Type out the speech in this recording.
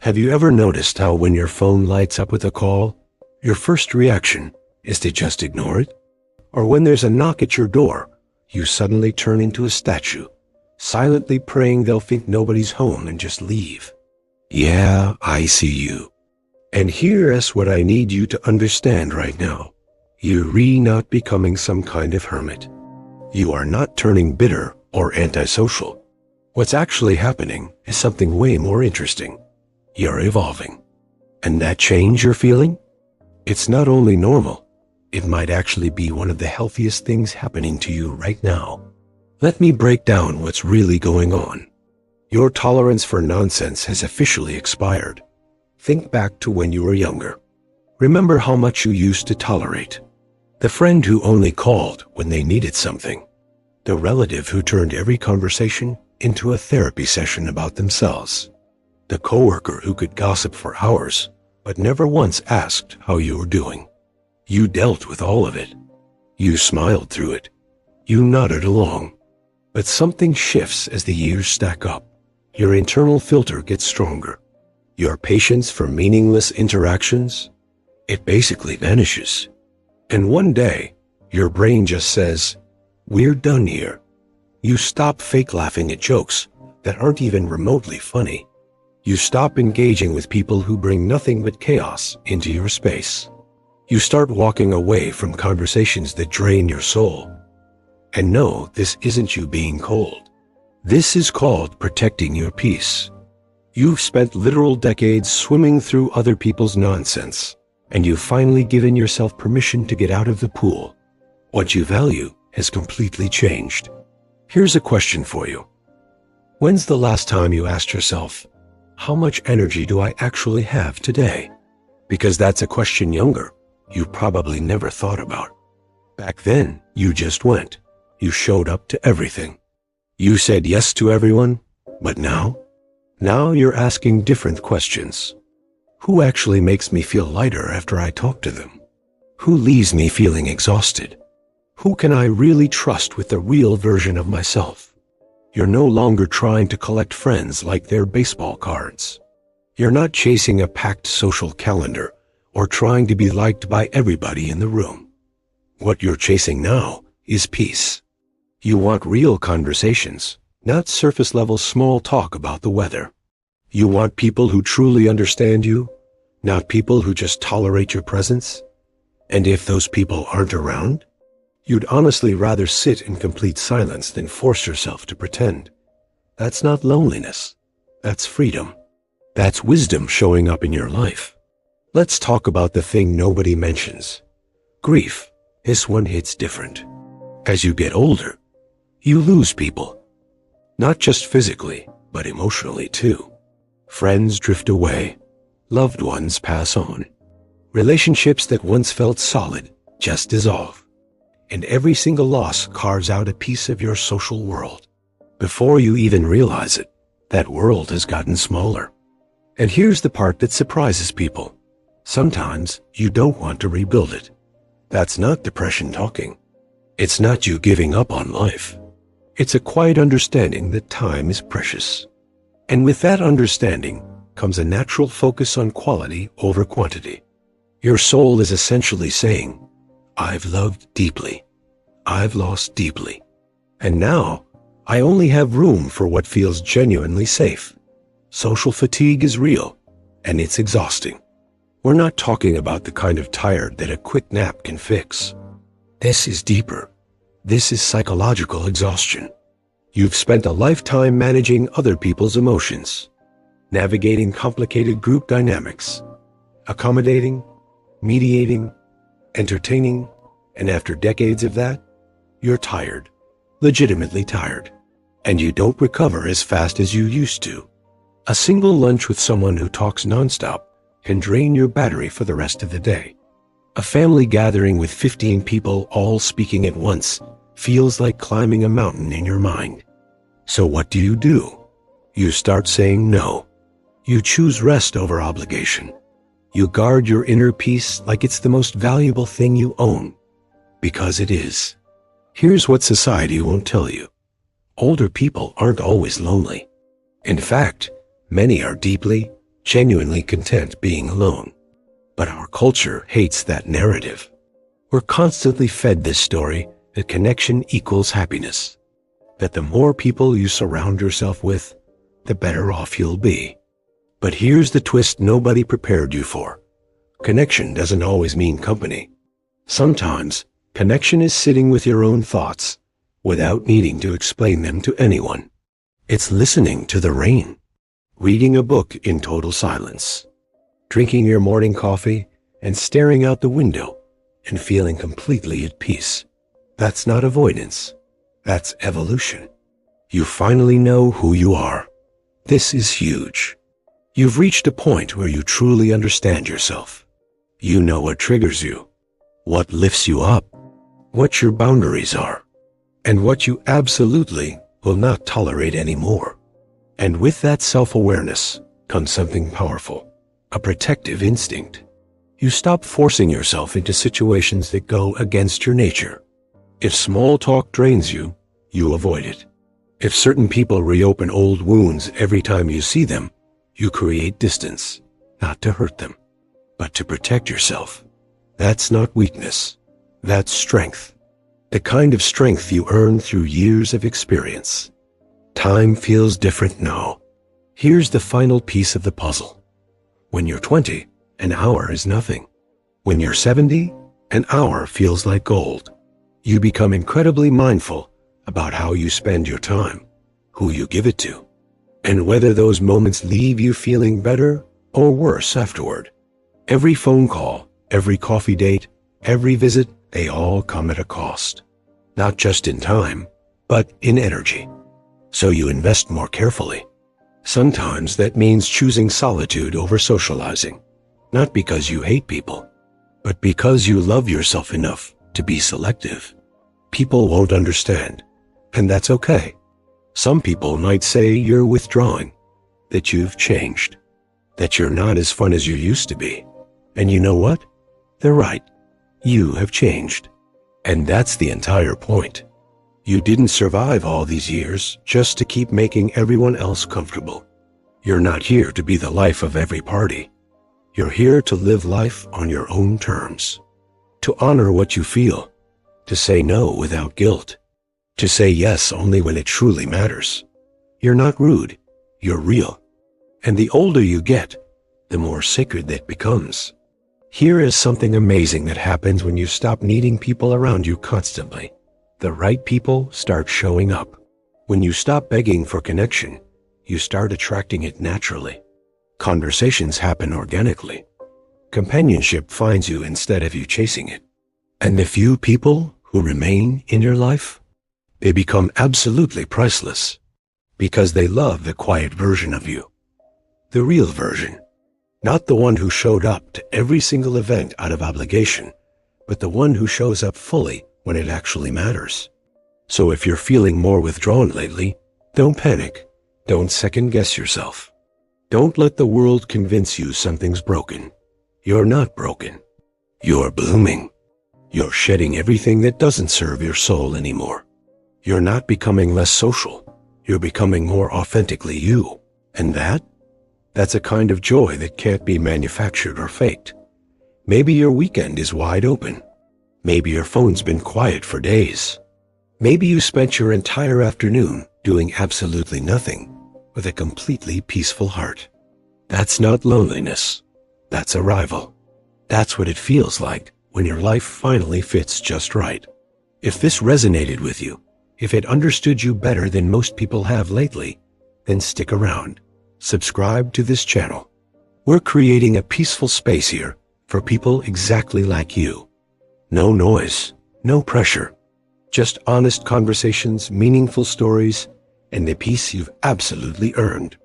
Have you ever noticed how when your phone lights up with a call, your first reaction is to just ignore it? Or when there's a knock at your door, you suddenly turn into a statue, silently praying they'll think nobody's home and just leave? Yeah, I see you. And here's what I need you to understand right now. You're not becoming some kind of hermit. You are not turning bitter or antisocial. What's actually happening is something way more interesting. You're evolving. And that change you're feeling? It's not only normal, it might actually be one of the healthiest things happening to you right now. Let me break down what's really going on. Your tolerance for nonsense has officially expired. Think back to when you were younger. Remember how much you used to tolerate. The friend who only called when they needed something. The relative who turned every conversation into a therapy session about themselves. The coworker who could gossip for hours, but never once asked how you were doing. You dealt with all of it. You smiled through it. You nodded along. But something shifts as the years stack up. Your internal filter gets stronger. Your patience for meaningless interactions, it basically vanishes. And one day, your brain just says, "We're done here." You stop fake laughing at jokes that aren't even remotely funny. You stop engaging with people who bring nothing but chaos into your space. You start walking away from conversations that drain your soul. And no, this isn't you being cold. This is called protecting your peace. You've spent literal decades swimming through other people's nonsense, and you've finally given yourself permission to get out of the pool. What you value has completely changed. Here's a question for you. When's the last time you asked yourself, how much energy do I actually have today? Because that's a question younger, you probably never thought about. Back then, you just went. You showed up to everything. You said yes to everyone, but now you're asking different questions. Who actually makes me feel lighter after I talk to them? Who leaves me feeling exhausted? Who can I really trust with the real version of myself? You're no longer trying to collect friends like they're baseball cards. You're not chasing a packed social calendar or trying to be liked by everybody in the room. What you're chasing now is peace. You want real conversations, not surface-level small talk about the weather. You want people who truly understand you, not people who just tolerate your presence. And if those people aren't around, you'd honestly rather sit in complete silence than force yourself to pretend. That's not loneliness. That's freedom. That's wisdom showing up in your life. Let's talk about the thing nobody mentions. Grief. This one hits different. As you get older, you lose people. Not just physically, but emotionally too. Friends drift away. Loved ones pass on. Relationships that once felt solid just dissolve. And every single loss carves out a piece of your social world. Before you even realize it, that world has gotten smaller. And here's the part that surprises people. Sometimes you don't want to rebuild it. That's not depression talking. It's not you giving up on life. It's a quiet understanding that time is precious. And with that understanding comes a natural focus on quality over quantity. Your soul is essentially saying, I've loved deeply. I've lost deeply. And now, I only have room for what feels genuinely safe. Social fatigue is real, and it's exhausting. We're not talking about the kind of tired that a quick nap can fix. This is deeper. This is psychological exhaustion. You've spent a lifetime managing other people's emotions, navigating complicated group dynamics, accommodating, mediating, entertaining, and after decades of that, you're tired, legitimately tired, and you don't recover as fast as you used to. A single lunch with someone who talks nonstop can drain your battery for the rest of the day. A family gathering with 15 people all speaking at once feels like climbing a mountain in your mind. So what do? You start saying no. You choose rest over obligation. You guard your inner peace like it's the most valuable thing you own. Because it is. Here's what society won't tell you. Older people aren't always lonely. In fact, many are deeply, genuinely content being alone. But our culture hates that narrative. We're constantly fed this story that connection equals happiness, that the more people you surround yourself with, the better off you'll be. But here's the twist nobody prepared you for. Connection doesn't always mean company. Sometimes, connection is sitting with your own thoughts, without needing to explain them to anyone. It's listening to the rain, reading a book in total silence, drinking your morning coffee and staring out the window and feeling completely at peace. That's not avoidance. That's evolution. You finally know who you are. This is huge. You've reached a point where you truly understand yourself. You know what triggers you, what lifts you up, what your boundaries are, and what you absolutely will not tolerate anymore. And with that self-awareness comes something powerful, a protective instinct. You stop forcing yourself into situations that go against your nature. If small talk drains you, you avoid it. If certain people reopen old wounds every time you see them, you create distance, not to hurt them, but to protect yourself. That's not weakness. That's strength. The kind of strength you earn through years of experience. Time feels different now. Here's the final piece of the puzzle. When you're 20, an hour is nothing. When you're 70, an hour feels like gold. You become incredibly mindful about how you spend your time, who you give it to, and whether those moments leave you feeling better or worse afterward. Every phone call, every coffee date, every visit, they all come at a cost. Not just in time, but in energy. So you invest more carefully. Sometimes that means choosing solitude over socializing, not because you hate people, but because you love yourself enough to be selective. People won't understand, and that's okay. Some people might say you're withdrawing, that you've changed, that you're not as fun as you used to be. And you know what? They're right. You have changed. And that's the entire point. You didn't survive all these years just to keep making everyone else comfortable. You're not here to be the life of every party. You're here to live life on your own terms, to honor what you feel, to say no without guilt, to say yes only when it truly matters. You're not rude, you're real. And the older you get, the more sacred that becomes. Here is something amazing that happens when you stop needing people around you constantly. The right people start showing up. When you stop begging for connection, you start attracting it naturally. Conversations happen organically. Companionship finds you instead of you chasing it. And the few people who remain in your life, they become absolutely priceless because they love the quiet version of you, the real version, not the one who showed up to every single event out of obligation, but the one who shows up fully when it actually matters. So if you're feeling more withdrawn lately, don't panic. Don't second-guess yourself. Don't let the world convince you something's broken. You're not broken. You're blooming. You're shedding everything that doesn't serve your soul anymore. You're not becoming less social. You're becoming more authentically you. And that's a kind of joy that can't be manufactured or faked. Maybe your weekend is wide open. Maybe your phone's been quiet for days. Maybe you spent your entire afternoon doing absolutely nothing with a completely peaceful heart. That's not loneliness. That's arrival. That's what it feels like when your life finally fits just right. If this resonated with you, if it understood you better than most people have lately, then stick around. Subscribe to this channel. We're creating a peaceful space here for people exactly like you. No noise, no pressure, just honest conversations, meaningful stories, and the peace you've absolutely earned.